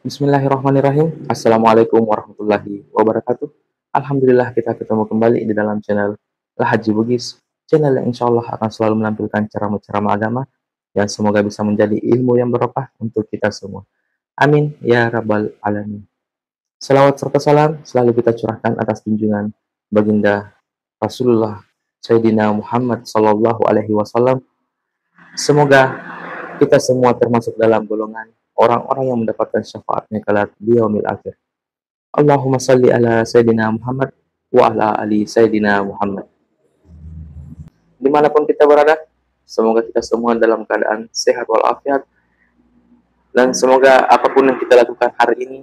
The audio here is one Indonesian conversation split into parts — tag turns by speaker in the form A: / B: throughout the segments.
A: Bismillahirrahmanirrahim. Assalamualaikum warahmatullahi wabarakatuh. Alhamdulillah kita ketemu kembali di dalam channel Lahaji Bugis, channel yang insya Allah akan selalu menampilkan ceramah-ceramah agama yang semoga bisa menjadi ilmu yang berkah untuk kita semua. Amin ya rabbal alamin. Salawat serta salam selalu kita curahkan atas junjungan baginda Rasulullah Sayyidina Muhammad Sallallahu Alaihi Wasallam. Semoga kita semua termasuk dalam golongan orang-orang yang mendapatkan syafaatnya kelak di yaumil akhir. Allahumma salli ala Sayyidina Muhammad wa ala ali Sayyidina Muhammad. Dimanapun kita berada, semoga kita semua dalam keadaan sehat walafiat, dan semoga apapun yang kita lakukan hari ini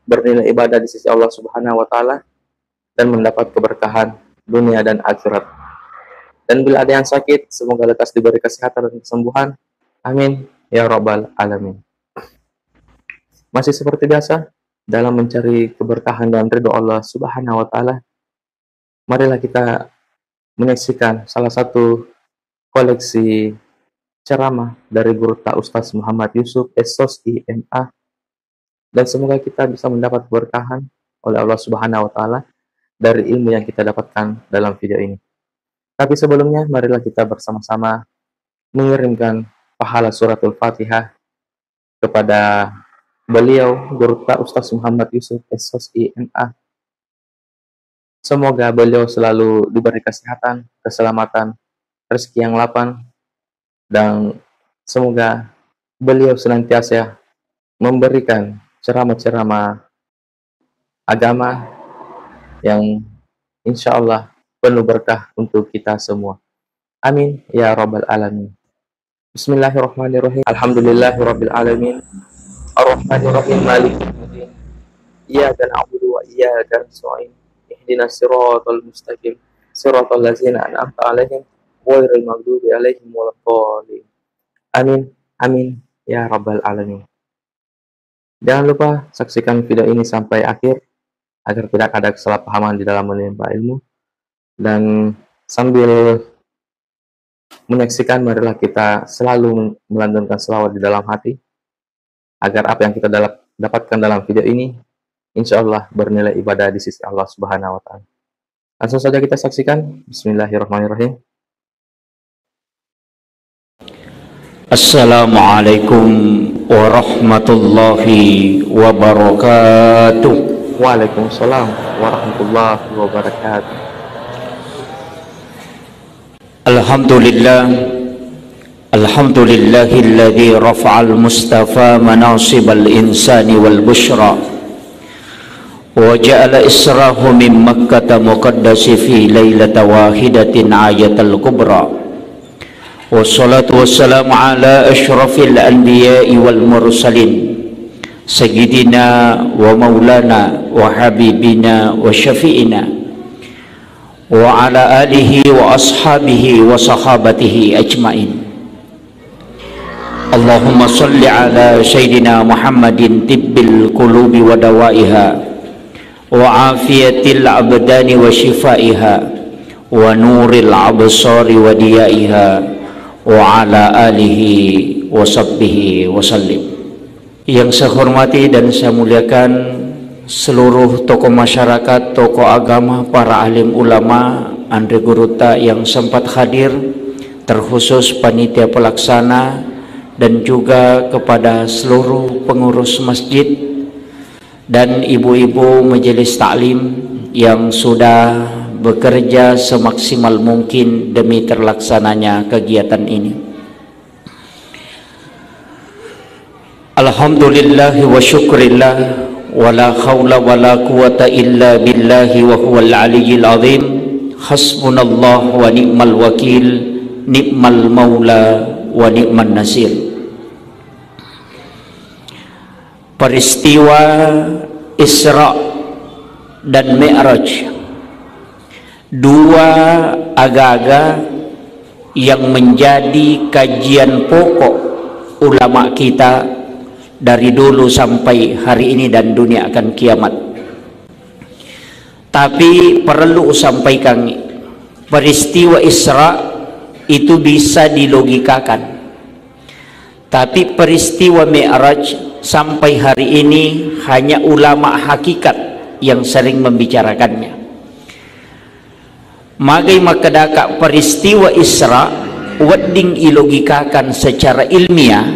A: bernilai ibadah di sisi Allah Subhanahu wa Ta'ala dan mendapat keberkahan dunia dan akhirat. Dan bila ada yang sakit, semoga lekas diberi kesehatan dan kesembuhan. Amin ya rabbal alamin. Masih seperti biasa, dalam mencari keberkahan dan ridho Allah Subhanahu wa Ta'ala, marilah kita menyaksikan salah satu koleksi ceramah dari Guru Ta Ustaz Muhammad Yusuf SOSI MA, dan semoga kita bisa mendapat keberkahan oleh Allah Subhanahu wa Ta'ala dari ilmu yang kita dapatkan dalam video ini. Tapi sebelumnya, marilah kita bersama-sama mengirimkan pahala suratul Fatihah kepada beliau Guru Ta Ustaz Muhammad Yusuf SOSI MA. Semoga beliau selalu diberi kesehatan, keselamatan, rezeki yang lapang, dan semoga beliau senantiasa memberikan ceramah-ceramah agama yang insya Allah penuh berkah untuk kita semua. Amin ya rabbal alamin. Bismillahirrahmanirrahim. Alhamdulillahirabbil alamin. Ar-Rahmanir-Rahim, Maliki yaumiddin. Iyyaka na'budu wa iyyaka nasta'in. Ihdinas siratal mustaqim. Siratal ladzina an'amta 'alaihim ghairil maghdubi 'alaihim waladdallin. Amin. Amin ya rabbal alamin. Jangan lupa saksikan video ini sampai akhir agar tidak ada kesalahpahaman di dalam menimba ilmu. Dan sambil menyaksikan, marilah kita selalu melantunkan selawat di dalam hati agar apa yang kita dapatkan dalam video ini insya Allah bernilai ibadah di sisi Allah Subhanahu wa Ta'ala. Langsung saja kita saksikan. Bismillahirrahmanirrahim.
B: Assalamualaikum warahmatullahi wabarakatuh.
A: Waalaikumsalam warahmatullahi wabarakatuh.
B: Alhamdulillah, alhamdulillahilladzi rafa'al mustafa manasibal insani wal bushra wa ja'ala israhu min makkata muqaddasi fi lailata wahidatin ayatal kubra. Wassalatu wassalamu ala asyrafil anbiya'i wal mursalin sayyidina wa maulana wa habibina wa syafi'ina wa ala alihi wa ashabihi wa sahabatihi ajmain. Allahumma salli ala Sayyidina Muhammadin tibbil qulubi wa dawaiha wa afiyatil abdani wa shifaiha wa nuril absari wa diyaiha wa ala alihi wa sahbihi wa sallim. Yang saya hormati dan saya muliakan seluruh tokoh masyarakat, tokoh agama, para alim ulama, Andre Guru Ta yang sempat hadir, terkhusus panitia pelaksana, dan juga kepada seluruh pengurus masjid dan ibu-ibu majelis taklim yang sudah bekerja semaksimal mungkin demi terlaksananya kegiatan ini. Alhamdulillah wa syukrillah wa la khawla wa la quwata illa billahi wa huwal aliyyil azim. Hasbunallah wa ni'mal wakil, ni'mal maula wa ni'man nasir. Peristiwa Isra dan Mi'raj, dua aga-aga yang menjadi kajian pokok ulama kita dari dulu sampai hari ini dan dunia akan kiamat. Tapi perlu sampaikan, peristiwa Isra itu bisa dilogikakan, tapi peristiwa Mi'raj sampai hari ini hanya ulama hakikat yang sering membicarakannya. Magai makadaka peristiwa Isra wedding ilogikakan secara ilmiah,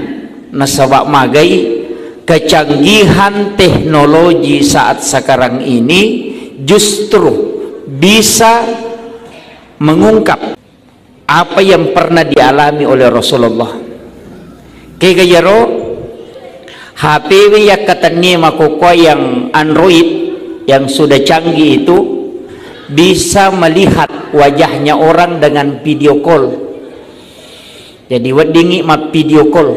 B: nasabak magai kecanggihan teknologi saat sekarang ini justru bisa mengungkap apa yang pernah dialami oleh Rasulullah. Kegayaro HP yang katanya makoko yang Android yang sudah canggih itu bisa melihat wajahnya orang dengan video call. Jadi weddingi map video call.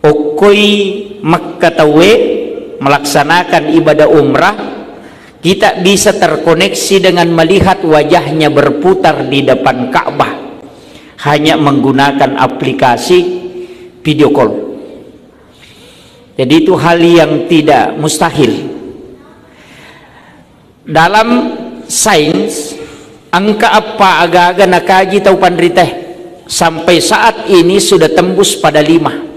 B: Okoi makkatawe melaksanakan ibadah umrah, kita bisa terkoneksi dengan melihat wajahnya berputar di depan Ka'bah hanya menggunakan aplikasi video call. Jadi itu hal yang tidak mustahil. Dalam sains, angka apa agak-agak nakaji tau pandriteh sampai saat ini sudah tembus pada 5.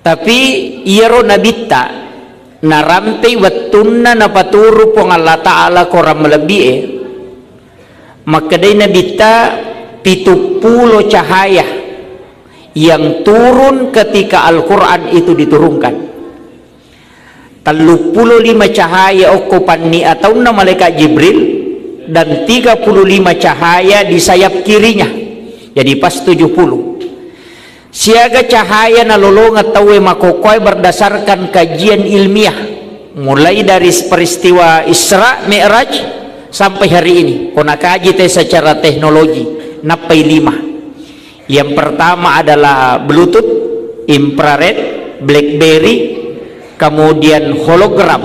B: Tapi iero nabita narampe wattunna napaturu pong Allah Ta'ala koram melebih makadai nabita 70 cahaya yang turun ketika Al-Quran itu diturunkan. 35 cahaya okupani atau malaikat Jibril dan 35 cahaya di sayap kirinya, jadi pas 70. Siaga cahaya nalolongat tawe makokoy berdasarkan kajian ilmiah mulai dari peristiwa Isra Mi'raj sampai hari ini. Kona kaji teh secara teknologi napai 5. Yang pertama adalah Bluetooth, infrared, BlackBerry, kemudian hologram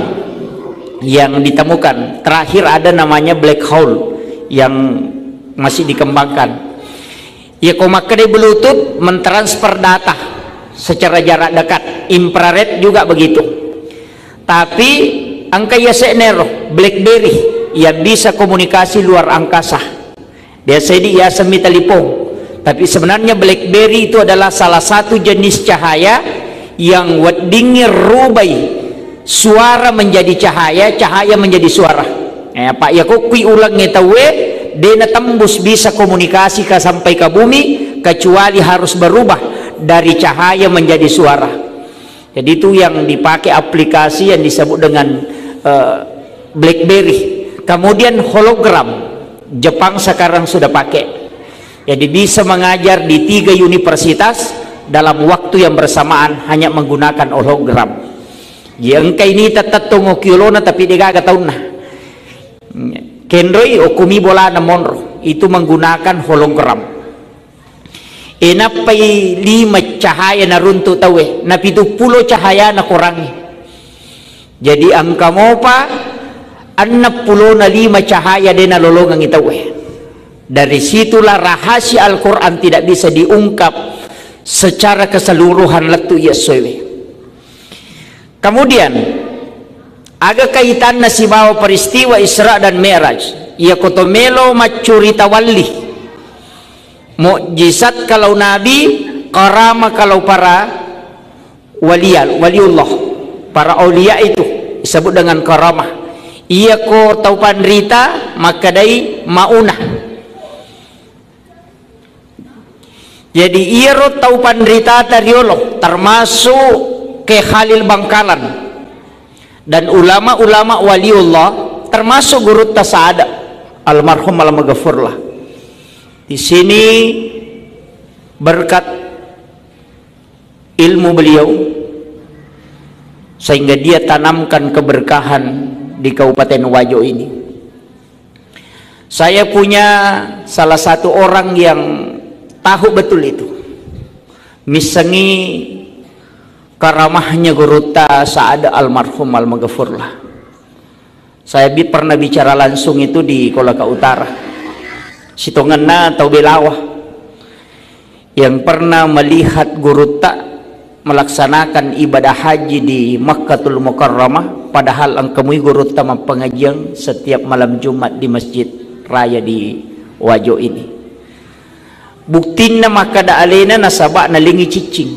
B: yang ditemukan. Terakhir ada namanya black hole yang masih dikembangkan. Ya komakade Bluetooth mentransfer data secara jarak dekat, infrared juga begitu. Tapi angka ya senero BlackBerry yang bisa komunikasi luar angkasa. Dia sedi ya semi telepon. Tapi sebenarnya BlackBerry itu adalah salah satu jenis cahaya yang weddingnya rubai suara menjadi cahaya, cahaya menjadi suara. Pak ya kok kui ulang ngetawe dena tembus bisa komunikasi ke sampai ke bumi kecuali harus berubah dari cahaya menjadi suara. Jadi itu yang dipakai aplikasi yang disebut dengan BlackBerry. Kemudian hologram Jepang sekarang sudah pakai. Jadi bisa mengajar di 3 universitas dalam waktu yang bersamaan hanya menggunakan hologram. Yang ini tetap tunggu kilona tapi dia gak tahu nah. Kenroi okumi bola na monro itu menggunakan hologram. Napai 5 cahaya na runtu tawe, na 70 cahaya na kurangi. Jadi angka mo pa 65 cahaya din na lolongang itawe. Dari situlah rahasia Al-Quran tidak bisa diungkap secara keseluruhan letu Yesuwe. Kemudian agak kaitan na si bawa peristiwa Isra dan Mi'raj. Ia kotomelo macuri tawalli. Mukjizat kalau nabi, karama kalau para waliullah, para aulia itu disebut dengan karamah. Ia ko tau panrita makadai maunah. Jadi ia ro tau panrita tariolo termasuk ke Khalil Bangkalan dan ulama-ulama waliullah termasuk guru Tasada almarhum al-maghfurlah. Di sini berkat ilmu beliau sehingga dia tanamkan keberkahan di Kabupaten Wajo ini. Saya punya salah satu orang yang tahu betul itu, misangi karamahnya guru Tasada almarhum al-maghfurlah. Saya pernah bicara langsung itu di Kolaka Utara, Sitonganna atau Belawah, yang pernah melihat guru tak melaksanakan ibadah haji di Makkatul Mukarramah, padahal angkamui guru tak pengajian setiap malam Jumat di Masjid Raya di Wajo ini. Buktina maka da alena nasabak na lingi cicing.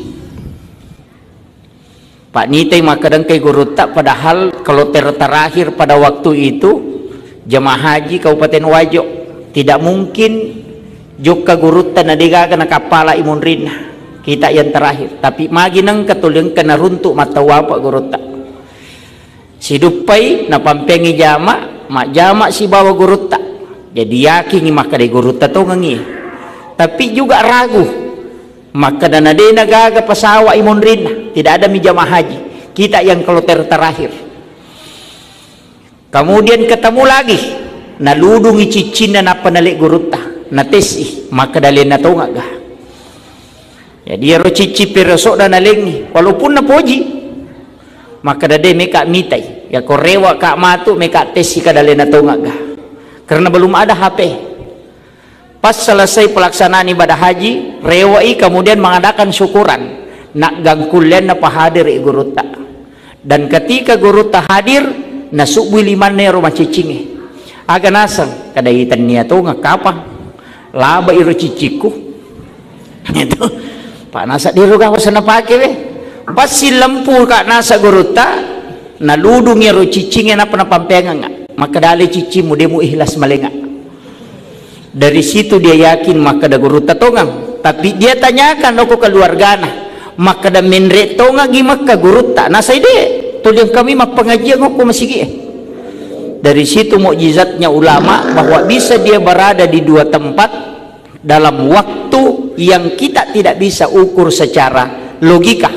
B: Pak Nitay makadang kay Gurutta, padahal kalau terakhir pada waktu itu jemaah haji Kabupaten Wajo tidak mungkin Jokka Gurutta na digaga na kapala imun rin kita yang terakhir, tapi maginang katulang kena runtuk matawa Pak Gurutta sidupay na pampengi jama jama si bawa Gurutta, jadi yakin makadai Gurutta to ngangi, tapi juga ragu maka dana de nagaga pasawa imun rin tidak ada mi jamaah haji kita yang kloter terakhir. Kemudian ketemu lagi naludungi cicin na panalik Gurutta na tesi maka dalin na to ngaga, jadi ro cici pirosok dan naling walaupun na poji maka dade meka mitai ya korewa ka matu meka tesi ka dalin na to ngaga karena belum ada HP. Pas selesai pelaksanaan ibadah haji, rewai kemudian mengadakan syukuran nak gangkulen na pahadir Gurutta, dan ketika Gurutta hadir nasubui limannya rumah cicinge aga nasang kadaitan niya to ngakapang laba iro ciciku itu Pak nasa diro ka sana pake we pas si lampu ka nasa Gurutta naludung iro cicinge na panapampenga nga maka dali cicimu demo ihlas malenga. Dari situ dia yakin maka da Gurutta tongang, tapi dia tanyakan aku keluargana maka da menre tonga gi maka Gurutta nasa ide tuliang kami mak pengajian aku masih Dari situ mukjizatnya ulama bahwa bisa dia berada di dua tempat dalam waktu yang kita tidak bisa ukur secara logika,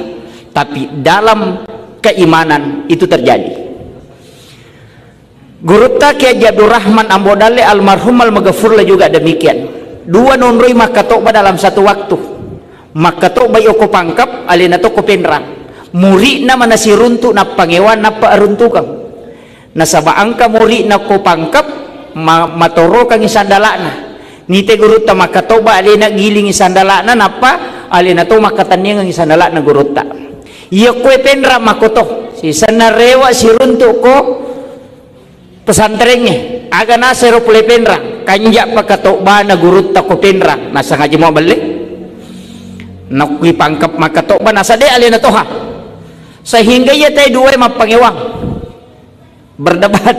B: tapi dalam keimanan itu terjadi. Gurutta Kiai Abdul Rahman Ambodale almarhum al-Maghfurlah juga demikian. Dua nonroi maka toba dalam satu waktu. Maka toba yoko pangkap alina toko penrang. Muri na manasiruntu na pangewan na paaruntukang. Nasaba angka muri na ko pangkap matoro kang isandalana. Nite Gurutta maka toba alina giling isandalana napa alina to makatanyang isandalana Gurutta. Iya kue penrang makoto. Si sanarewa siruntu ko pesantrennya aga nasero pule penrang kanjak pakato bana Gurutta ko penrang nasa ngaji mo balik nakui pangkap makato bana sade alina toha sehingga ia tay dua mapangewang berdebat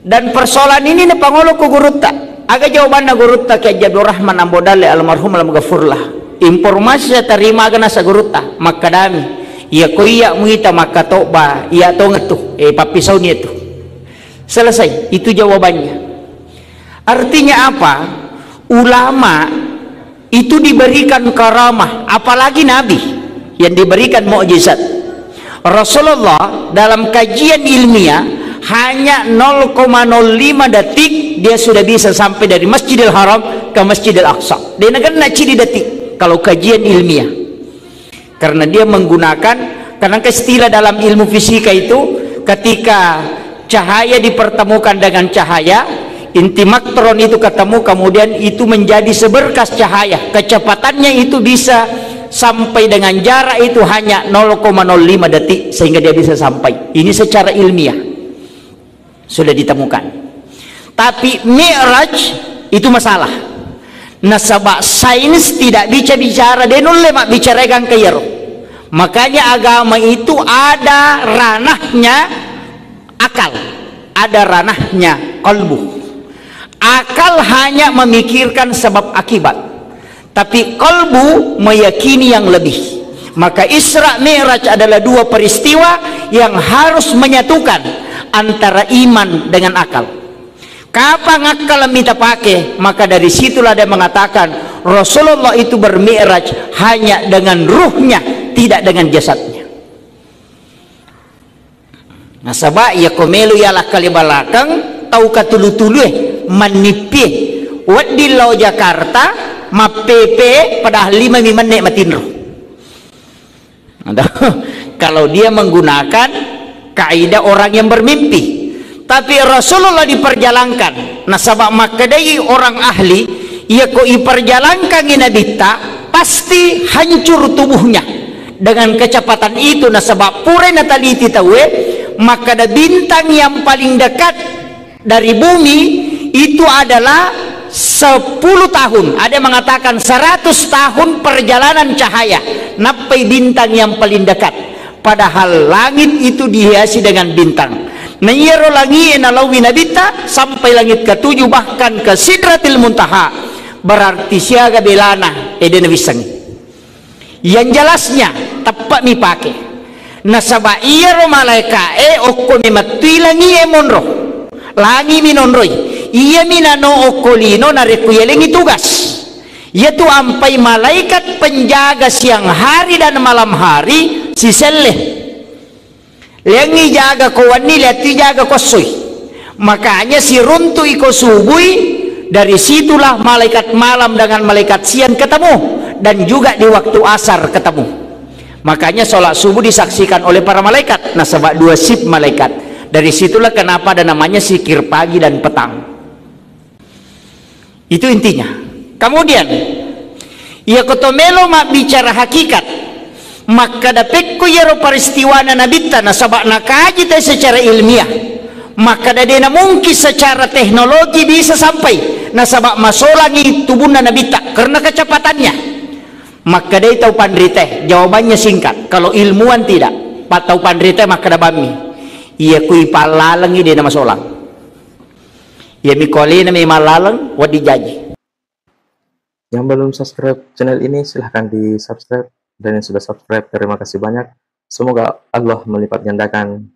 B: dan persoalan ini na pangolo ko Gurutta aga jawaban na Gurutta Kiai Abdul Rahman Ambodale almarhum al-Maghfurlah informasi saya terima aga nasa Gurutta makadami ia ko iya muita makato ba iya to ngetu papisaw niya to. Selesai, itu jawabannya. Artinya apa? Ulama itu diberikan karamah, apalagi Nabi yang diberikan mukjizat. Rasulullah dalam kajian ilmiah hanya 0,05 detik dia sudah bisa sampai dari Masjidil Haram ke Masjidil Aqsa. Dia nak ciri detik kalau kajian ilmiah. Karena dia menggunakan, karena istilah dalam ilmu fisika itu ketika cahaya dipertemukan dengan cahaya, inti maktron itu ketemu, kemudian itu menjadi seberkas cahaya, kecepatannya itu bisa sampai dengan jarak itu hanya 0,05 detik sehingga dia bisa sampai. Ini secara ilmiah sudah ditemukan. Tapi Mi'raj itu masalah. Nasabak sains tidak bisa bicara, dia nulle mak bicarakan kayero. Makanya agama itu ada ranahnya akal, ada ranahnya qalbu. Akal hanya memikirkan sebab akibat, tapi qalbu meyakini yang lebih. Maka Isra Mi'raj adalah dua peristiwa yang harus menyatukan antara iman dengan akal. Kapan akal minta pakai, maka dari situlah dia mengatakan Rasulullah itu bermi'raj hanya dengan ruhnya, tidak dengan jasadnya. Nasaba ya komelu ya lah kali balakang tau katulu-tulu manipi wadi lau Jakarta mapepe pada 5 mimanek matinro. Kalau dia menggunakan kaidah orang yang bermimpi, tapi Rasulullah diperjalankan. Nasaba makadai orang ahli ia ko iperjalankan inabita pasti hancur tubuhnya dengan kecepatan itu. Nasaba pure nataliti tawe maka ada bintang yang paling dekat dari bumi itu adalah 10 tahun, ada yang mengatakan 100 tahun perjalanan cahaya napai bintang yang paling dekat, padahal langit itu dihiasi dengan bintang. Nayaro langi enalawi nabita sampai langit ke-7, bahkan ke Sidratil Muntaha, berarti siaga belana eden wisangi. Yang jelasnya tepat mi pake nasaba iya ro malaika okko mi matui langi monro langi minonroi iya minano okolino nareku yelengi tugas, yaitu ampai malaikat penjaga siang hari dan malam hari si seleh lengi jaga ko wani leti jaga ko sui. Makanya si runtu iko subui, dari situlah malaikat malam dengan malaikat siang ketemu, dan juga di waktu asar ketemu. Makanya sholat subuh disaksikan oleh para malaikat, nasabah 2 sip malaikat. Dari situlah kenapa ada namanya zikir pagi dan petang. Itu intinya. Kemudian ia kotomelo mak bicara hakikat, maka dapetku yaro peristiwana nabita nasabak nakaji teh secara ilmiah, maka dadena mungkin secara teknologi bisa sampai nasabak masolangi tubuhna nabita karena kecepatannya. Maka dia tahu pandrite, jawabannya singkat. Kalau ilmuwan tidak tahu pandrite maka dabami ia kui palalangi dia nama solang ia mikoli nama malalang wadi jaji.
A: Yang belum subscribe channel ini silahkan di subscribe, dan yang sudah subscribe terima kasih banyak. Semoga Allah melipat gandakan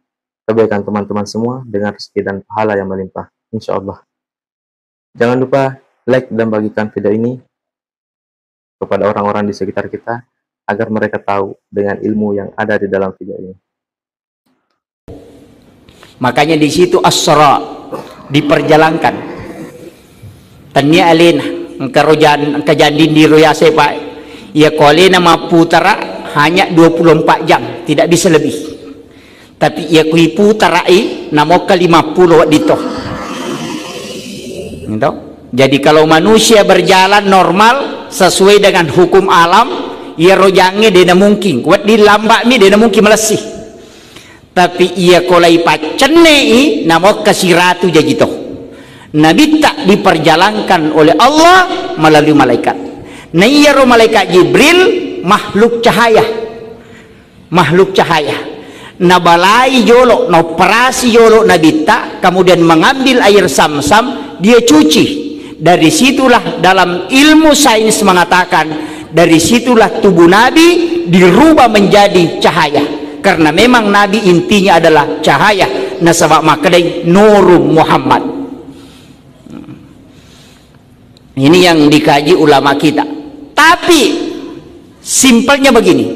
A: kebaikan teman-teman semua dengan rezeki dan pahala yang melimpah, insya Allah. Jangan lupa like dan bagikan video ini kepada orang-orang di sekitar kita agar mereka tahu dengan ilmu yang ada di dalam video ini.
B: Makanya di situ asra diperjalankan tanya alena kerojan kejadian di royase pak ya kole nama putara hanya 24 jam, tidak bisa lebih. Tapi ia kui putarai namo ke 50 dito. Gitu? Jadi kalau manusia berjalan normal sesuai dengan hukum alam, ia rojangnya dia mungkin kuat di lambak mi dia mungkin melesih. Tapi ia kolai pacenei namo ke siratu jajito. Nabi tak diperjalankan oleh Allah melalui malaikat. Nah iya ro malaikat Jibril makhluk cahaya, makhluk cahaya. Nabalai jolo, operasi jolo Nabi tak, kemudian mengambil air Sam-Sam, dia cuci. Dari situlah dalam ilmu sains mengatakan, dari situlah tubuh Nabi dirubah menjadi cahaya. Karena memang Nabi intinya adalah cahaya. Nasabak makadai Nurul Muhammad. Ini yang dikaji ulama kita. Tapi simpelnya begini,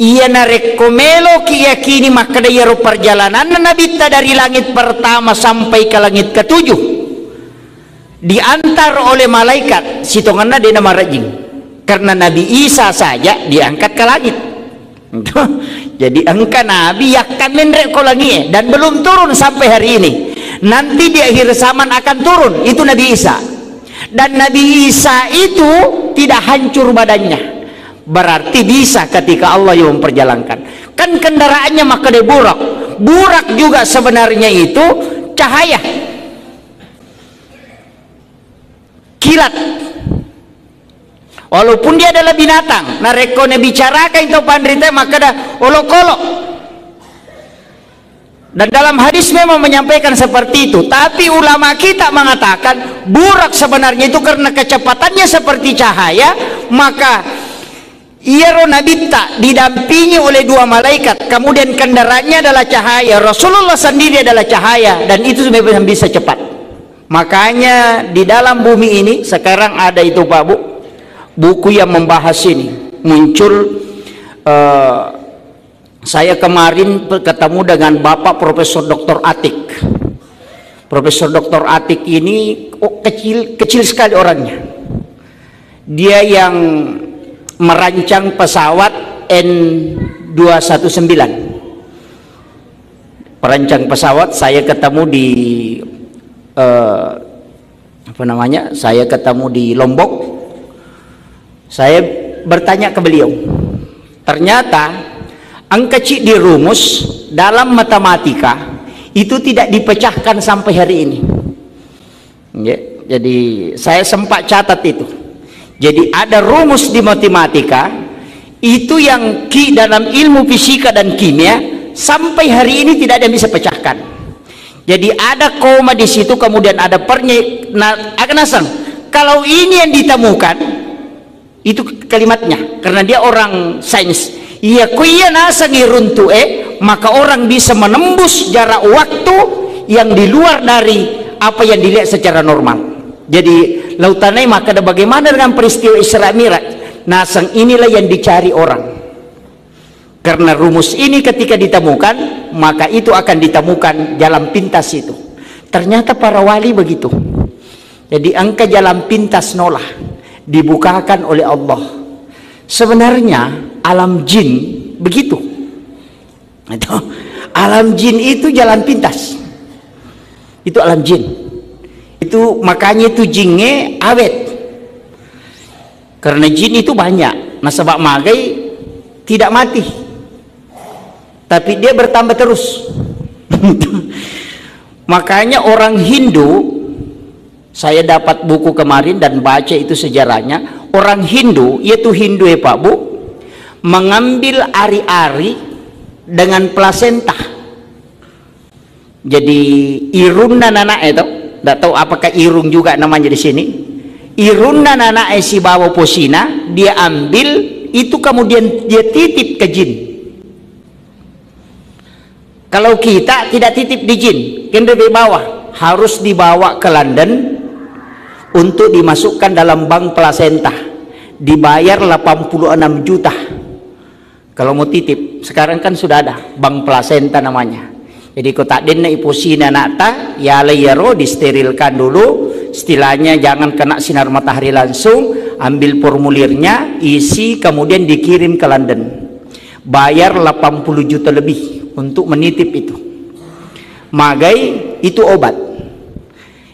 B: ia narekomelo kiyakini makadai perjalanan Nabi dari langit pertama sampai ke langit ke-7 diantar oleh malaikat sitonganna dia nama rajing, karena Nabi Isa saja diangkat ke langit. Jadi angka Nabi akan menrekolangi dan belum turun sampai hari ini. Nanti di akhir zaman akan turun, itu Nabi Isa. Dan Nabi Isa itu tidak hancur badannya, berarti bisa ketika Allah yang memperjalankan. Kan kendaraannya maka dia burak. Burak juga sebenarnya itu cahaya, kilat. Walaupun dia adalah binatang, narekone bicarakan itu pandrita maka dah olok-olok. Dan dalam hadis memang menyampaikan seperti itu. Tapi ulama kita mengatakan burak sebenarnya itu karena kecepatannya seperti cahaya, maka ia Nabi tak didampingi oleh 2 malaikat, kemudian kendaraannya adalah cahaya. Rasulullah sendiri adalah cahaya, dan itu sebenarnya bisa cepat. Makanya di dalam bumi ini sekarang ada itu Pak Bu, buku yang membahas ini muncul. Saya kemarin ketemu dengan Bapak Profesor Dr. Atik. Profesor Dr. Atik ini kecil sekali orangnya. Dia yang merancang pesawat N219. Perancang pesawat, saya ketemu di saya ketemu di Lombok. Saya bertanya ke beliau, ternyata angka cik di rumus dalam matematika itu tidak dipecahkan sampai hari ini. Jadi saya sempat catat itu. Jadi ada rumus di matematika itu yang dalam ilmu fisika dan kimia sampai hari ini tidak ada yang bisa pecahkan. Jadi ada koma di situ, kemudian ada akan asang. Kalau ini yang ditemukan, itu kalimatnya, karena dia orang sains. Iya kuya nasang iruntu maka orang bisa menembus jarak waktu yang di luar dari apa yang dilihat secara normal. Jadi lautanai maka ada bagaimana dengan peristiwa Isra Mi'raj. Nasang inilah yang dicari orang. Karena rumus ini ketika ditemukan, maka itu akan ditemukan jalan pintas itu. Ternyata para wali begitu. Jadi angka jalan pintas nolah dibukakan oleh Allah. Sebenarnya alam jin begitu. Alam jin itu jalan pintas. Itu alam jin. Itu makanya itu jinnya awet. Karena jin itu banyak. Nasabak magai tidak mati. Tapi dia bertambah terus. Makanya orang Hindu, saya dapat buku kemarin dan baca itu sejarahnya. Orang Hindu, yaitu Hindu ya Pak Bu, mengambil ari-ari dengan plasenta. Jadi irunna nana itu, tidak tahu apakah irung juga namanya di sini. Irunna nana si bawa posina, dia ambil itu kemudian dia titip ke jin. Kalau kita tidak titip di jin, kan lebih bawah, harus dibawa ke London untuk dimasukkan dalam bank plasenta, dibayar 86 juta kalau mau titip. Sekarang kan sudah ada bank plasenta namanya. Jadi kota denna iposina nata ya layaro, disterilkan dulu, istilahnya jangan kena sinar matahari langsung, ambil formulirnya, isi, kemudian dikirim ke London, bayar 80 juta lebih untuk menitip itu. Magai itu obat.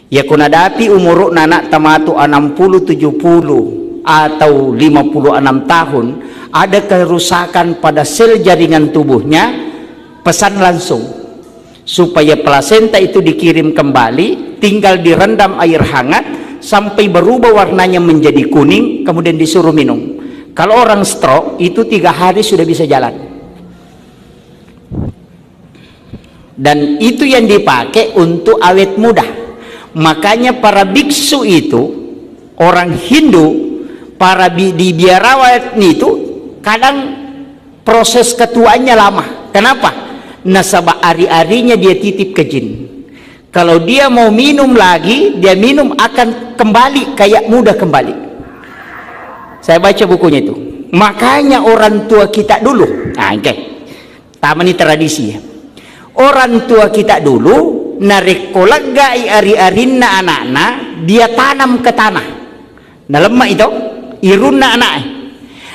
B: Ya kunadapi umur nanak tamatu 60, 70 atau 56 tahun, ada kerusakan pada sel jaringan tubuhnya, pesan langsung supaya plasenta itu dikirim kembali, tinggal direndam air hangat sampai berubah warnanya menjadi kuning, kemudian disuruh minum. Kalau orang stroke itu 3 hari sudah bisa jalan. Dan itu yang dipakai untuk awet muda. Makanya para biksu itu, orang Hindu, para di biarawan itu kadang proses ketuaannya lama. Kenapa? Nasabah ari-arinya dia titip ke jin. Kalau dia mau minum lagi, dia minum akan kembali kayak muda kembali. Saya baca bukunya itu. Makanya orang tua kita dulu, taman ini tradisi ya. Orang tua kita dulu narik kolagai ari-arinna anak-anak, dia tanam ke tanah. Nah lemah itu, irunna anak.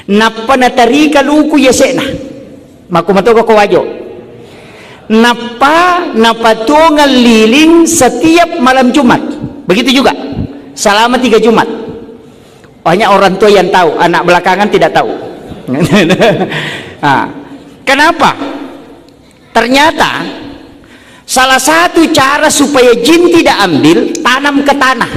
B: Napa natarika luku yasena. Makumatoka ko wajo. Napa tungal liling setiap malam Jumat. Begitu juga selama 3 Jumat. Banyak orang tua yang tahu, anak belakangan tidak tahu. Nah, kenapa? Ternyata salah satu cara supaya jin tidak ambil, tanam ke tanah,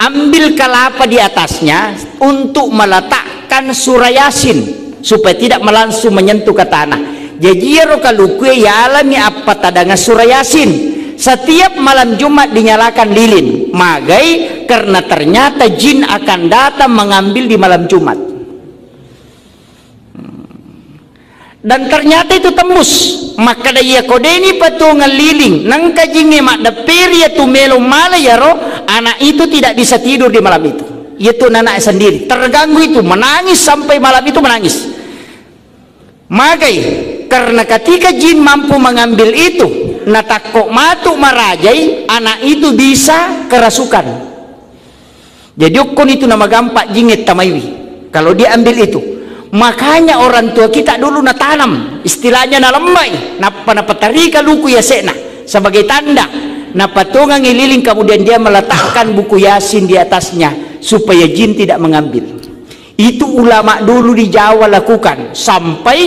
B: ambil kelapa di atasnya untuk meletakkan surah Yasin supaya tidak langsung menyentuh ke tanah. Jajiro kalukue ya alami apa tadanga surah Yasin. Setiap malam Jumat dinyalakan lilin. Magai karena ternyata jin akan datang mengambil di malam Jumat. Dan ternyata itu tembus. Maka daya kodeni patungan liling nang kajinge mak daperi tu melo mala yaro, anak itu tidak bisa tidur di malam itu. Itu anak sendiri terganggu, itu menangis sampai malam itu menangis. Magai karena ketika jin mampu mengambil itu, natakok matuk marajai, anak itu bisa kerasukan. Jadi ukun itu nama gampak jingit tamaywi kalau dia ambil itu. Makanya orang tua kita dulu natanam, istilahnya nalembai, napa tarika luku yasena sebagai tanda, napatungan ngililing, kemudian dia meletakkan buku Yasin di atasnya supaya jin tidak mengambil. Itu ulama dulu di Jawa lakukan sampai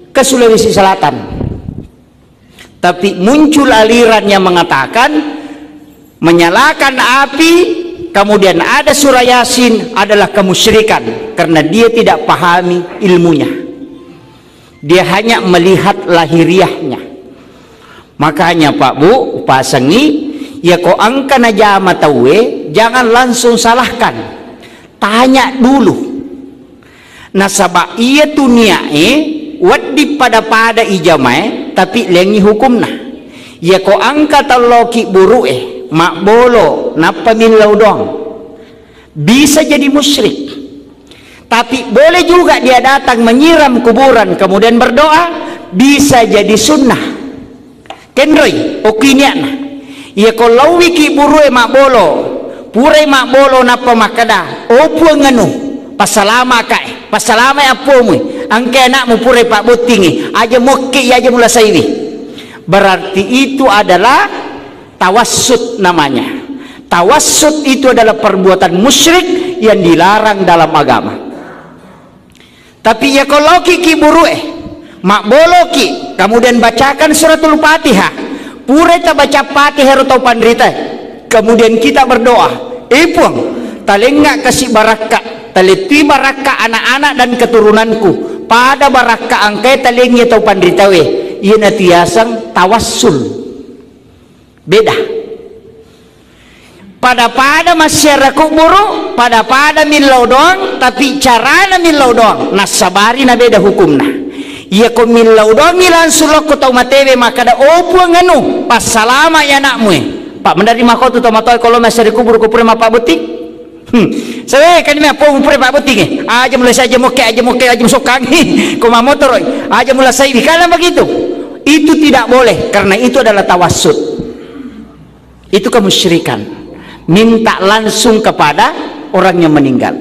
B: ke Sulawesi Selatan. Tapi muncul aliran yang mengatakan menyalakan api, kemudian ada surah Yasin, adalah kemusyrikan karena dia tidak pahami ilmunya, dia hanya melihat lahiriahnya. Makanya Pak Bu pasangi ya, ko angka najama tawe, jangan langsung salahkan, tanya dulu. Nasaba iya tuniae wadi pada ijamae tapi lengi hukumna. Ya ko angka taloki buru'e mak bolo napa milau dong, bisa jadi musyrik. Tapi boleh juga dia datang menyiram kuburan kemudian berdoa, bisa jadi sunnah. Kenroy okiniana. Ya ko lawiki buru'e mak bolo, pure mak bolo napa makada opu nganu pasalama kae, pasalama apomu angke anakmu pure Pak Butingi aja mokke aja mula saiwi. Berarti itu adalah tawassut namanya. Tawassut itu adalah perbuatan musyrik yang dilarang dalam agama. Tapi ya kalau ki buru'e mak boloki kemudian bacakan suratul Fatihah, pure ta baca Fatihah atau pandrita, kemudian kita berdoa, puang talengga kasih baraka, taleti baraka anak-anak dan keturunanku, pada baraka angkai talengnya atau pandritawe, iya natiasang tawassul. Beda. Pada masyarakat buru, pada milau doang, tapi carana milau doang, nasabari na beda hukumna. Iya ko milau doang milan sulok ko tau matewe maka da opu nganu pas salama ya nakmu. Pak menerima kau tu tomatoi kalau masyarakat buru ko pure Pak Butik. Saya kan ini apa pure Pak Butik aja mulai saja moke aja sokang ko motor aja mulai saya kalau begitu. Itu tidak boleh karena itu adalah tawassut. Itu kemusyrikan. Minta langsung kepada orang yang meninggal.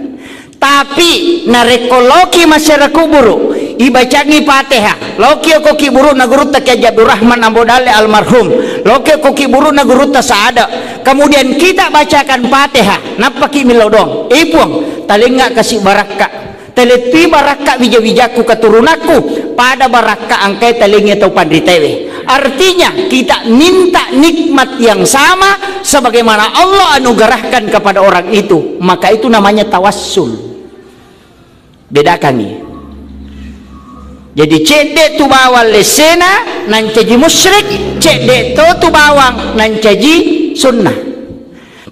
B: Tapi narekoloki masyarakat buru ibacangi Fatihah loki koki buru nagurut tak Abdurrahman Ambodale almarhum loki koki buru nagurut saada, kemudian kita bacakan Fatihah napaki milodong ipuang talinga kasih baraka teleti baraka wija-wijaku keturunanku pada baraka angkai talinga atau pandritewe. Artinya kita minta nikmat yang sama sebagaimana Allah anugerahkan kepada orang itu, maka itu namanya tawassul. Bedakan nih. Jadi cedek tu bawang lesena nan caji musyrik, cedek tu bawang nan caji sunnah.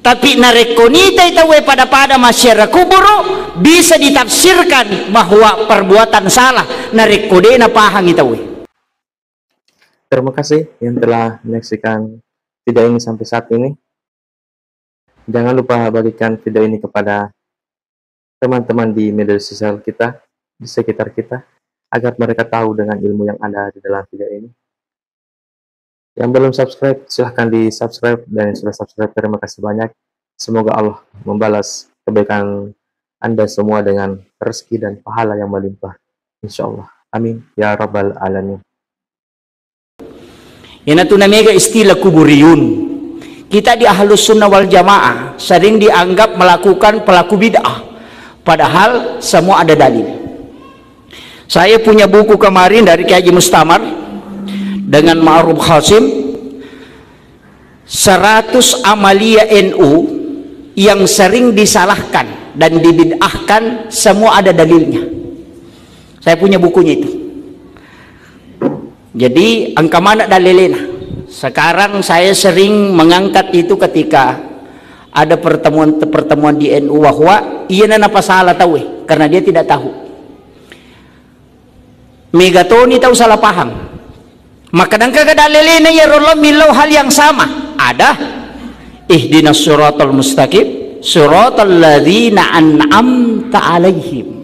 B: Tapi narekonita itu pada masyarakat kuburu bisa ditafsirkan bahwa perbuatan salah narekode na pahang itu.
A: Terima kasih yang telah menyaksikan video ini sampai saat ini. Jangan lupa bagikan video ini kepada teman-teman di media sosial kita, di sekitar kita, agar mereka tahu dengan ilmu yang ada di dalam video ini. Yang belum subscribe, silahkan di subscribe, dan yang sudah subscribe, terima kasih banyak. Semoga Allah membalas kebaikan Anda semua dengan rezeki dan pahala yang melimpah, insya Allah. Amin ya rabbal alamin.
B: Ini tu namanya istilah kuburiyun. Kita di Ahlus Sunnah wal Jamaah sering dianggap melakukan pelaku bid'ah, padahal semua ada dalil. Saya punya buku kemarin dari Kiai Haji Mustamar dengan Ma'ruf Hasim, 100 amalia NU yang sering disalahkan dan dibid'ahkan, semua ada dalilnya. Saya punya bukunya itu. Jadi angka mana dalilnya? Sekarang saya sering mengangkat itu ketika ada pertemuan di NU bahwa iya napa salah tahu karena dia tidak tahu. Megatoni tahu salah paham. Maka dangka dalilnya ya Allah milau hal yang sama. Ada ihdinas siratal mustaqim siratal ladzina an'amta alaihim.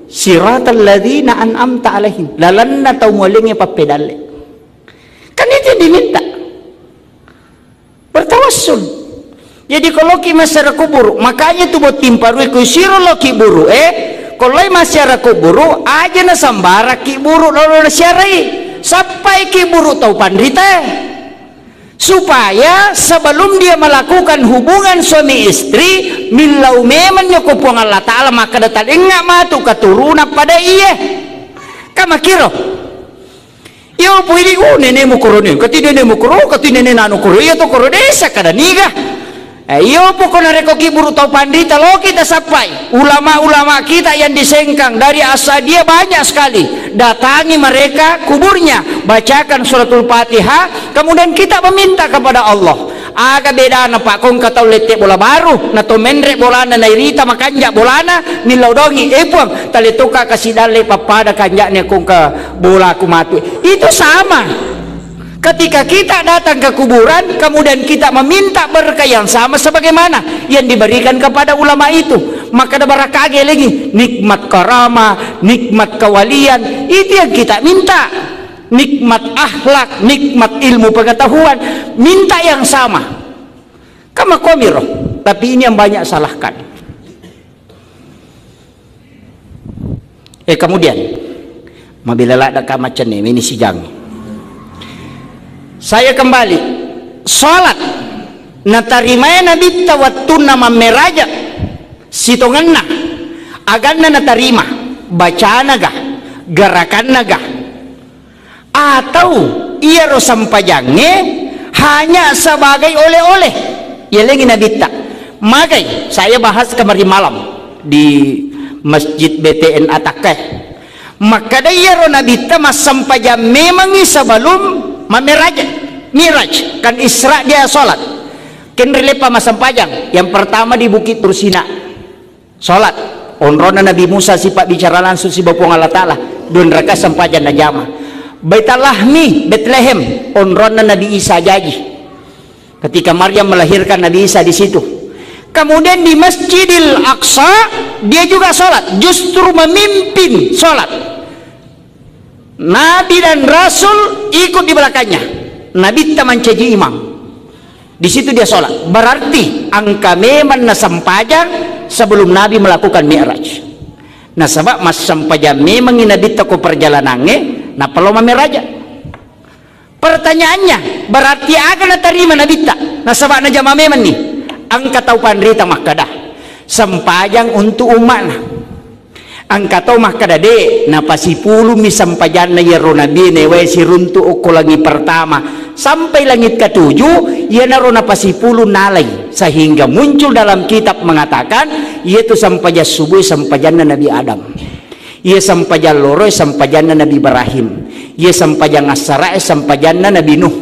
B: Siratal ladzina an'amta alaihim lalanna tau mulingnya papedale. Kan itu diminta bertawassul. Jadi kalau ki masyarakat kuburu, makanya tu buat timparui ku siro lo ki buru kalau masyarakat kuburu aja na sambara ki buru lalu syari sampai ki buru tau pandrita, supaya sebelum dia melakukan hubungan suami istri milau memang nyokopong Allah Ta'ala maka datang enggak matu keturunan pada iya kama kiro Iyo po ini nene mo kuro niyo, kati nene mo kuro, kati nene nano kuro, iyo to kuro desa kada niga. Iyo po ko nareko kiburu tau pandita lo kita sampai ulama-ulama kita yang disengkang dari Asadia banyak sekali. Datangi mereka kuburnya, bacakan suratul Fatihah, kemudian kita meminta kepada Allah. Aga beda na pak kong katau lete bola baru na to menre bolana na irita makanja bolana nilaudongi epuang talituka kasidale papada kanjaknya kong ke bola kumatu. Itu sama ketika kita datang ke kuburan kemudian kita meminta berkah yang sama sebagaimana yang diberikan kepada ulama itu, maka ada barakage lagi nikmat karama, nikmat kewalian itu yang kita minta, nikmat akhlak, nikmat ilmu pengetahuan, minta yang sama kama komiro. Tapi ini yang banyak salahkan. Kemudian mabila ada macam ini si jang saya kembali salat natarimaya nabi tawattuna mameraja sitonganna aganna natarima bacaan naga gerakan naga atau ia rosampajange hanya sebagai oleh-oleh ya lagi nabi tak magai. Saya bahas kemarin malam di Masjid BTN Atakeh, maka dia ro nabi tak masampajang memang sebelum miraj kan Isra dia sholat kan relepa masampajang yang pertama di Bukit Tursina sholat onrona Nabi Musa sifat bicara langsung si Bapung Allah Ta'ala don raka sampajang na jama Baitalahmi Bethlehem onrona Nabi Isa jaji ketika Maryam melahirkan Nabi Isa di situ. Kemudian di Masjidil Aqsa dia juga sholat, justru memimpin sholat. Nabi dan Rasul ikut di belakangnya. Nabi taman caji imam. Di situ dia sholat. Berarti angka memang nasampajang sebelum Nabi melakukan Mi'raj. Nah sebab mas sampajang memang Nabi tako perjalanannya. Nah perlu mamiraja. Pertanyaannya berarti akan terima Nabi tak. Nah sebab na jama memang nih. Angka tahu pandrita makadah. Sampajang untuk umat nah. Angka tahu makada de na pasipulu mi sampajan na yero nabi newe si runtu uko lagi pertama sampai langit ketujuh ia naro na pasipulu nalai sehingga muncul dalam kitab mengatakan yaitu sampajan subuh sampajan na Nabi Adam, ia sampajan loro sampajan na Nabi Ibrahim, ia sampajan asara sampajan na Nabi Nuh,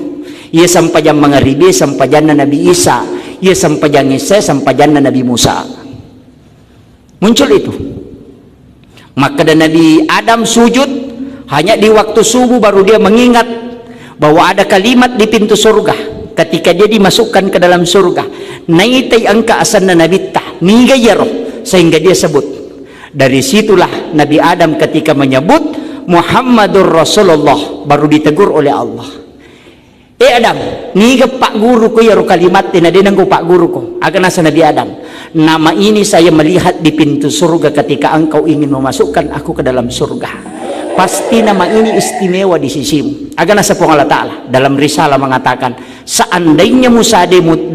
B: ia sampajan mangaribi sampajan na Nabi Isa, ia sampajan Isa sampajan na Nabi Musa. Muncul itu. Maka dan Nabi Adam sujud hanya di waktu subuh baru dia mengingat bahwa ada kalimat di pintu surga ketika dia dimasukkan ke dalam surga naitai angka asanna nabi tah niga yaro sehingga dia sebut. Dari situlah Nabi Adam ketika menyebut Muhammadur Rasulullah baru ditegur oleh Allah. Adam niga pak guru ko yaro kalimat tinadinang ko pak guru ko akan asa Nabi Adam. Nama ini saya melihat di pintu surga ketika engkau ingin memasukkan aku ke dalam surga. Pasti nama ini istimewa di sisimu. Agan asa po Allah Ta'ala dalam risalah mengatakan seandainya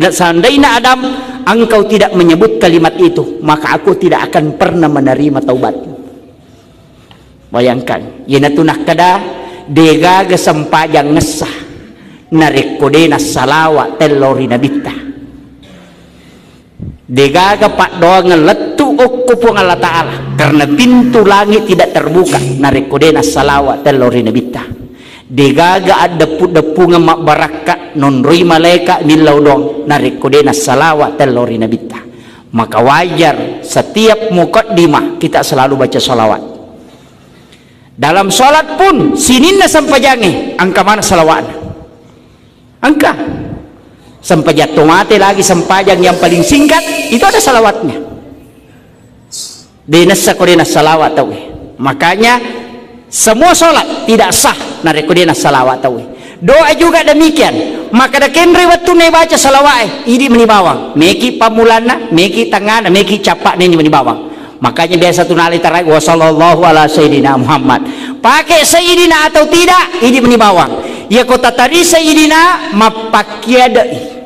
B: seandainya Adam engkau tidak menyebut kalimat itu maka aku tidak akan pernah menerima taubatmu. Bayangkan yinatunah kada degaga sampajang ngesah narekodena salawa telori nabita degaga pak doang letu okupung Allah Ta'ala karena pintu langit tidak terbuka narekodena salawa telori nabita degaga ada depunga mak baraka nonroi malaika nilau dong narekodena salawa telori nabita. Maka wajar setiap mukaddimah kita selalu baca salawat. Dalam salat pun sininna sampajange angka mana salawat angka sampai jatuh mati lagi sampajang yang paling singkat itu ada salawatnya dinasa kodena salawat tahu. Makanya semua sholat tidak sah narekodena salawat tahu. Doa juga demikian. Maka da kenre waktu ne baca salawat ini menibawang meki pamulana meki tangana meki capak ini menibawang. Makanya biasa tunali tarai wa sallallahu ala sayyidina Muhammad pakai sayyidina atau tidak ini menibawang. Ya kota tari sayyidina mapakiadai.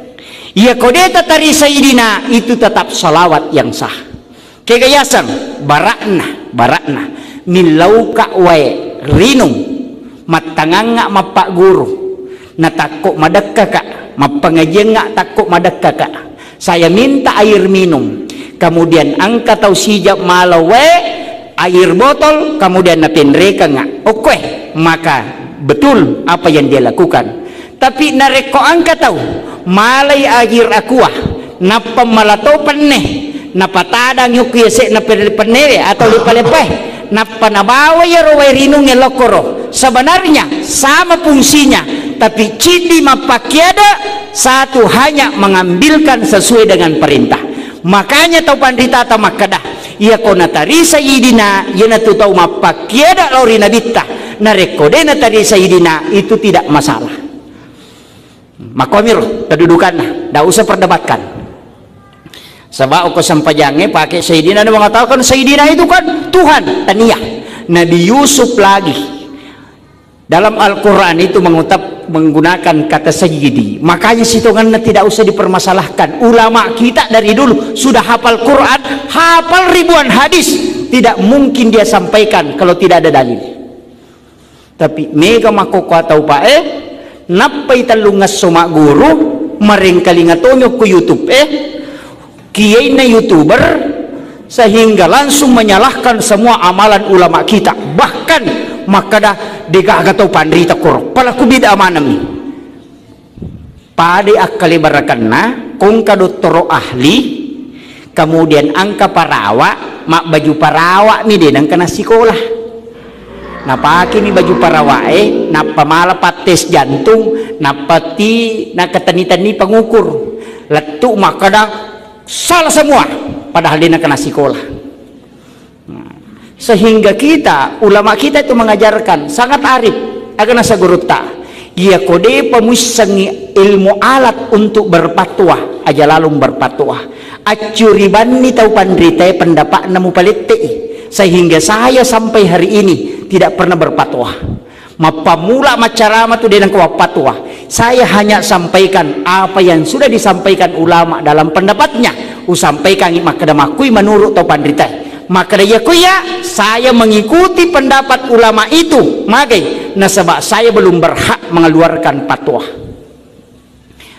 B: Ya kodeta tari sayyidina itu tetap salawat yang sah. Kegayasan barakna milauka wae rinung matanganga mapak guru na takut madakka ka, mapengajian nggak takut madakka ka. Saya minta air minum, kemudian angka tahu sijap malawe air botol, kemudian natinreka nggak. Oke, maka betul apa yang dia lakukan. Tapi nareko angka tahu malay air aqua napa malato penne napa tadang yukiese na penne atau lipalepeh napa nabawa ya rawai rinung lokoro. Sebenarnya sama fungsinya, tapi ciri mapakiada satu hanya mengambilkan sesuai dengan perintah. Makanya tau pandita atau makadah ia kona tari sayidina ia natu tau mapakiada lori nabita narekode na tari sayidina itu tidak masalah. Makomir kedudukan dah usah perdebatkan. Sebab aku sampajangnya pakai sayidina dan mengatakan sayidina itu kan Tuhan taniyah. Nabi Yusuf lagi dalam Al-Quran itu menggunakan kata sayyidi. Makanya situngannya tidak usah dipermasalahkan. Ulama kita dari dulu sudah hafal Quran, hafal ribuan hadis, tidak mungkin dia sampaikan kalau tidak ada dalil. Tapi mega makoko atau pae napay talungas suma guru maring kalingatonyo ku YouTube kiai na YouTuber sehingga langsung menyalahkan semua amalan ulama kita. Bahkan makada degagatau pandrita korok palaku bida amanami pade akali barakanna kung kadottoro ahli kemudian angka parawa mak baju parawa mi denang kena sekolah napake mi baju parawa napa malapat tes jantung napati nakatani-tani pengukur letu makada salah semua padahal dia kena sekolah. Sehingga kita, ulama kita itu mengajarkan sangat arif akan nasa gurutta ia kode pemusangi ilmu alat untuk berpatwa aja lalu berpatwa acuribani tau pandrita pendapat namu palette sehingga saya sampai hari ini tidak pernah berpatwa mapamula macarama tu dengan patwa. Saya hanya sampaikan apa yang sudah disampaikan ulama dalam pendapatnya usampaikan makadamakui menurut tau pandrita. Maka dia kuya saya mengikuti pendapat ulama itu magai nasabak saya belum berhak mengeluarkan fatwa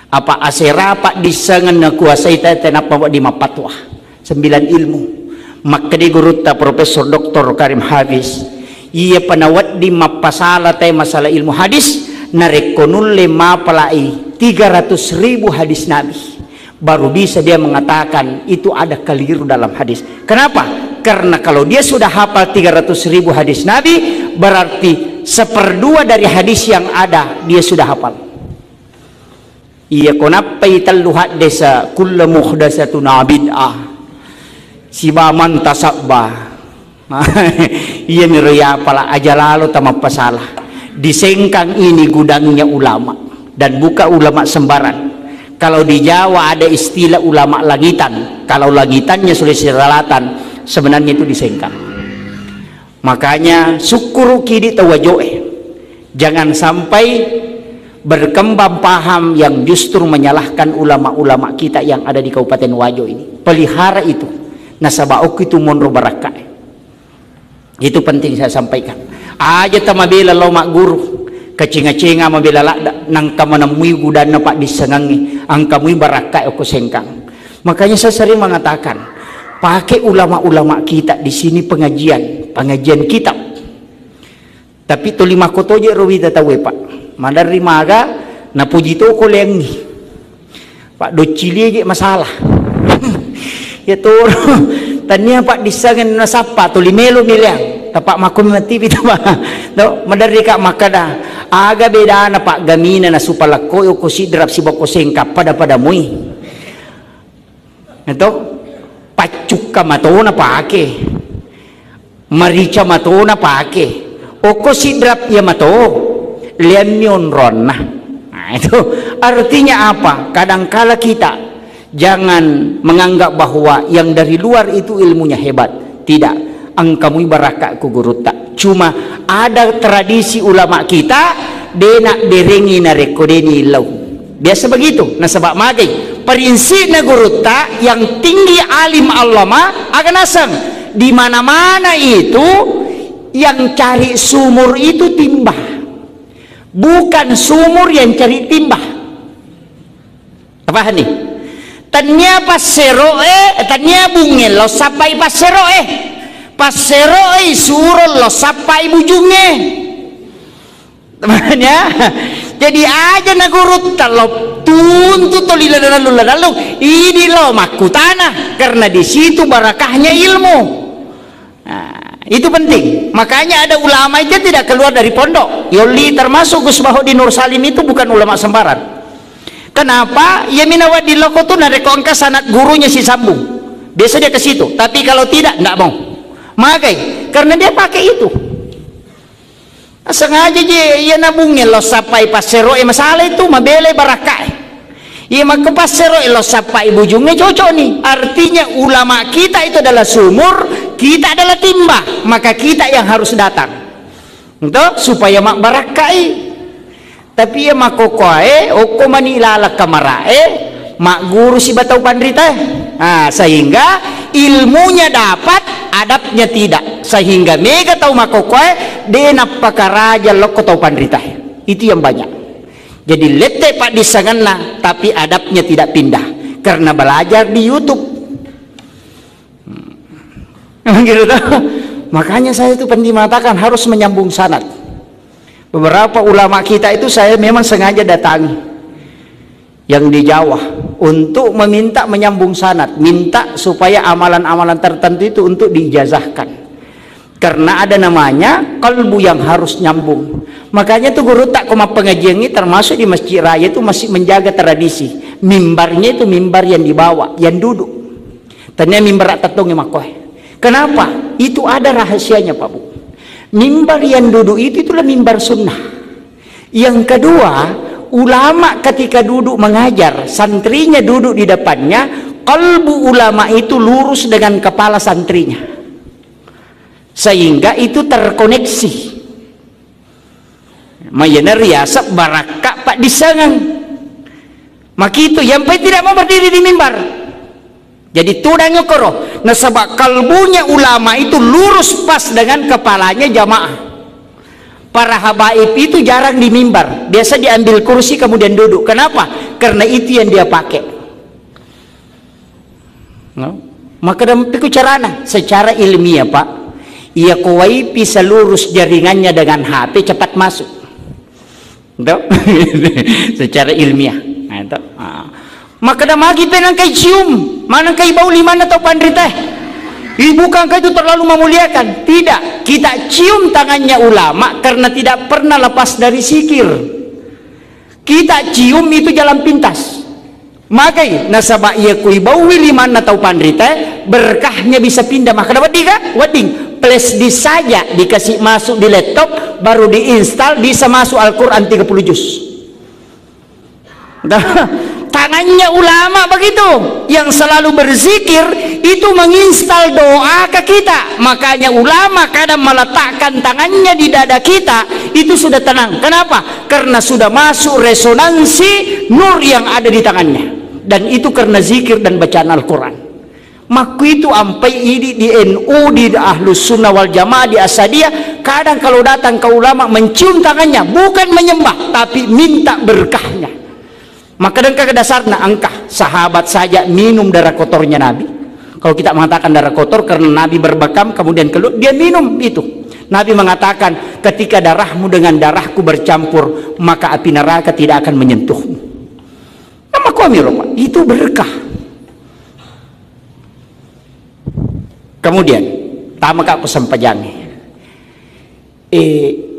B: apa aserapat disangan nakuasai tenapa di mapatwa 9 ilmu. Maka di gurutta Profesor Dr. Karim Hafiz ia penawat di mapasala masalah ilmu hadis narekonul lima palai 300.000 hadis Nabi baru bisa dia mengatakan itu ada keliru dalam hadis. Kenapa? Karena kalau dia sudah hafal 300.000 hadis Nabi berarti 1/2 dari hadis yang ada dia sudah hafal. Iya konapa italluhat desa kullu muhdatsatun bid'ah sibaman tasabba iya miroya pala aja lalu tamap pasalah disengkang ini gudangnya ulama dan buka ulama sembaran. Kalau di Jawa ada istilah ulama langitan, kalau langitannya sudah selatan sebenarnya itu disengkang. Makanya syukur kidi tawajoe jangan sampai berkembang paham yang justru menyalahkan ulama-ulama kita yang ada di Kabupaten Wajo ini. Pelihara itu nasabaok itu monro baraka itu penting saya sampaikan aja tamabila lo mak guru kacinga-cinga mabila nang kamanamui gudana pak disengangi angkamui baraka aku sengkang. Makanya saya sering mengatakan pakai ulama-ulama kita di sini pengajian kitab. Tapi tu lima kotoje rawida tawe pak. Mandari maga na puji to ko lengi. Pak do cili je masalah. Ya tu tania pak disangan na sapa tu limelo miliang. Tapak makum mati pita ba. Do mandari ka makada aga beda na pak gamina na supalako ko sidrap sibako sengkap pada mui. Ito pacuka matona pake marica matona pake oko sidrap ya mato lemyon ronna. Nah, itu artinya apa? Kadangkala kita jangan menganggap bahwa yang dari luar itu ilmunya hebat. Tidak, angkamu baraka ku gurutta. Cuma ada tradisi ulama kita denak derengi narekodeni lau. Biasa begitu. Nah sebab magai prinsip gurutta yang tinggi alim allama akan asam di mana-mana itu yang cari sumur itu timbah bukan sumur yang cari timba. Apa nih? Tanya passeroe, tanya bungel lo sapai passeroe, passeroe suruh lo sapai bujunge. Temannya, jadi aja nagurut kalau tuntut to lalu ini lo makutana karena di situ barakahnya ilmu. Nah, itu penting. Makanya ada ulama itu tidak keluar dari pondok. Yoli termasuk Gus Bahodin Nur Salim itu bukan ulama sembarang. Kenapa? Ya minawadi loko tuh narekongka sanat gurunya si sambung. Biasa dia ke situ. Tapi kalau tidak, nggak mau. Makai, karena dia pakai itu. Sengaja je, ya nabungnya lo sapai pasero. Masalah itu mabele barakai. Ya maka pasero lo sapai bujungnya cocok nih. Artinya ulama kita itu adalah sumur, kita adalah timba. Maka kita yang harus datang. Untuk supaya mak barakai. Tapi ya makokoe oko manilala kamarae mak guru si batau pandrita. Nah, sehingga ilmunya dapat, adabnya tidak. Sehingga mega tau makokoe denap pakaraja loko tau pandrita. Itu yang banyak. Jadi lete pak disanganna tapi adabnya tidak pindah karena belajar di YouTube. Gitu tuh. Makanya saya itu penting mengatakan harus menyambung sanad. Beberapa ulama kita itu saya memang sengaja datangi yang di Jawa untuk meminta menyambung sanad, minta supaya amalan-amalan tertentu itu untuk diijazahkan karena ada namanya kalbu yang harus nyambung. Makanya tuh guru tak koma pengajian ini termasuk di Masjid Raya itu masih menjaga tradisi mimbarnya itu mimbar yang dibawa, yang duduk tanya mimbar tatong makoh. Kenapa? Itu ada rahasianya Pak Bu. Mimbar yang duduk itu itulah mimbar sunnah. Yang kedua, ulama ketika duduk mengajar, santrinya duduk di depannya, kalbu ulama itu lurus dengan kepala santrinya, sehingga itu terkoneksi. Mayana riasa barakah pak disangang. Maka itu yang tidak mau berdiri di mimbar. Jadi tudangnya koro. Nah sebab kalbunya ulama itu lurus pas dengan kepalanya jamaah. Para habaib itu jarang di mimbar. Biasa diambil kursi kemudian duduk. Kenapa? Karena itu yang dia pakai. No? Maka dalam piku carana secara ilmiah Pak, ia kuwaipi selurus jaringannya dengan HP cepat masuk. Secara ilmiah. Nah, itu. Maka dah magi penang kai cium, mana kai bau lima atau pandrita. Bukankah itu terlalu memuliakan? Tidak, kita cium tangannya ulama karena tidak pernah lepas dari zikir. Kita cium itu jalan pintas. Makai nasabah ia kui bau lima atau pandrita, berkahnya bisa pindah. Maka dapat tiga, wading. Flash disk saja dikasih masuk di laptop, baru diinstal bisa masuk Al-Quran 30 juz. Tangannya ulama begitu yang selalu berzikir itu menginstal doa ke kita. Makanya ulama kadang meletakkan tangannya di dada kita itu sudah tenang. Kenapa? Karena sudah masuk resonansi nur yang ada di tangannya, dan itu karena zikir dan bacaan Al-Quran. Maka itu sampai ini di NU, di Ahlus Sunnah wal Jamaah, di Asadiyah, kadang kalau datang ke ulama mencium tangannya, bukan menyembah tapi minta berkahnya. Maka dan ke dasarnya angkah sahabat saja minum darah kotornya Nabi. Kalau kita mengatakan darah kotor karena Nabi berbakam kemudian keluar, dia minum itu. Nabi mengatakan ketika darahmu dengan darahku bercampur maka api neraka tidak akan menyentuhmu. Nama Pak, itu berkah. Kemudian tamak aku sampajangi.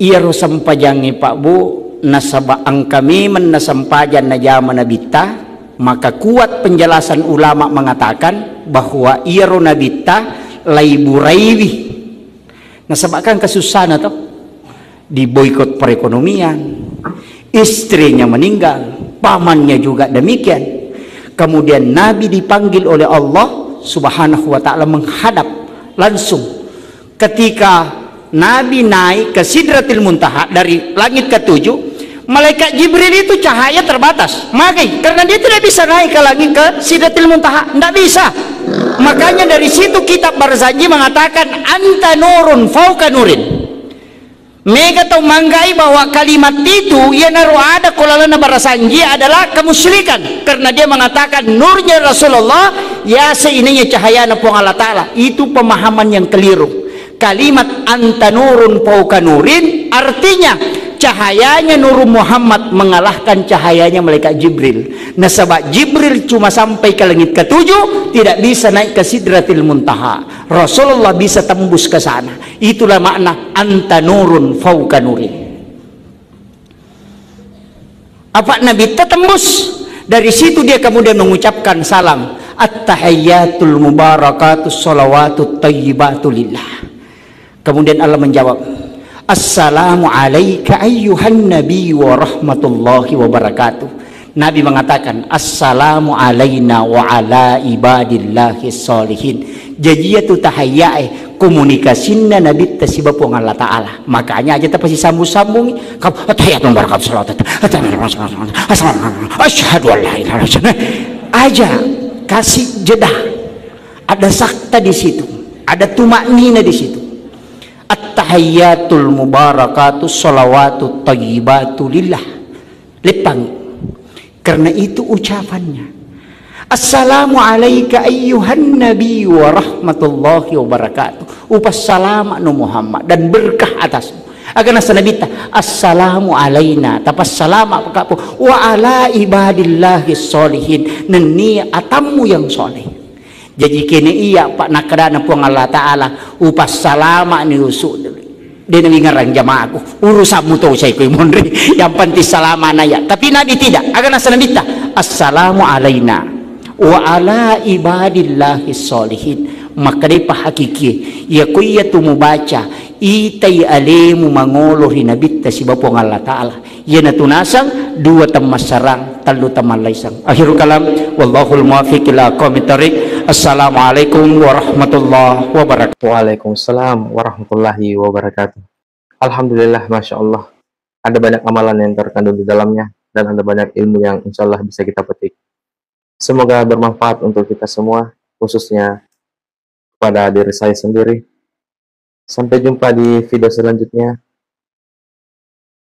B: Iya sampajangi Pak Bu. Nasaba ang kami menasampajan na jaman nabita, maka kuat penjelasan ulama mengatakan bahwa iro nabita laiburaiwi. Nasabkan kesusahan atau di boikot perekonomian, istrinya meninggal, pamannya juga demikian. Kemudian Nabi dipanggil oleh Allah Subhanahu wa ta'ala menghadap langsung. Ketika Nabi naik ke Sidratil Muntaha dari langit ke-7, malaikat Jibril itu cahaya terbatas. Makanya karena dia tidak bisa naik ke langit ke Sidratil Muntaha, tidak bisa. Makanya dari situ kitab Barzanji mengatakan anta nurun fauka nurin. Mereka tahu manggai bahwa kalimat itu ia naruh ada kolala na barasanji adalah kemusyrikan, karena dia mengatakan nurnya Rasulullah ya seininya cahaya na puang Allah Ta'ala. Itu pemahaman yang keliru. Kalimat anta nurun fauka nurin artinya cahayanya Nur Muhammad mengalahkan cahayanya malaikat Jibril. Nah, sebab Jibril cuma sampai ke langit ketujuh, tidak bisa naik ke Sidratil Muntaha. Rasulullah bisa tembus ke sana. Itulah makna anta nurun fauka nurin. Apa Nabi tertembus? Dari situ dia kemudian mengucapkan salam, at-tahiyyatul mubarakatus sholawatut thayyibatu lillah. Kemudian Allah menjawab, assalamu alayka ayyuhan nabi wa rahmatullahi wa barakatuh. Nabi mengatakan assalamu alayna wa ala ibadillahi salihin. Jajiyatu tahayya'i komunikasinya Nabi tasibapung Allah Ta'ala. Makanya aja pasti sambung-sambung tahiyatul barakatuh salawat asyhadu an la ilaha illallah aja kasih jeda. Ada sakta di situ, ada tumaknina di situ. At-tahiyyatul mubarakatuh sholawatut thayyibatu lillah. Lepang. Karena itu ucapannya. Assalamu alayka ayyuhan nabi wa rahmatullahi wa barakatuh. Upas salam nu Muhammad dan berkah atasmu. Agana sanabita assalamu alayna tapas salama pakapo wa ala ibadillahi sholihin. Neni atamu yang soleh. Jadi kini iya Pak nakadana puang Allah Ta'ala upas salama ni usuk dia ngarang jamaahku urusanmu tahu saya kui mondri yang penting salama naya. Tapi Nabi tidak. Agar nasanabita assalamu alayna wa ala ibadillahi sholihin. Maka dia hakiki ya kuya tumubaca itai alemu mangolohi nabita si bapuang Allah Ta'ala ya natunasang dua temas sarang talu teman laisang. Akhirul kalam wallahul muwaffiq ila aqwamit thariq. Assalamualaikum warahmatullahi wabarakatuh.
A: Waalaikumsalam warahmatullahi wabarakatuh. Alhamdulillah, Masya Allah. Ada banyak amalan yang terkandung di dalamnya, dan ada banyak ilmu yang insya Allah bisa kita petik. Semoga bermanfaat untuk kita semua, khususnya kepada diri saya sendiri. Sampai jumpa di video selanjutnya.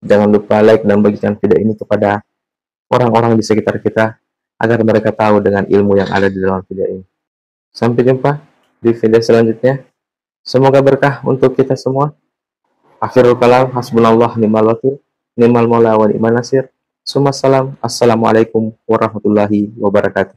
A: Jangan lupa like dan bagikan video ini kepada orang-orang di sekitar kita, agar mereka tahu dengan ilmu yang ada di dalam video ini. Sampai jumpa di video selanjutnya. Semoga berkah untuk kita semua. Akhirul kalam, hasbunallah ni'mal wakil, ni'mal maula wa ni'man nasir. Assalamualaikum warahmatullahi wabarakatuh.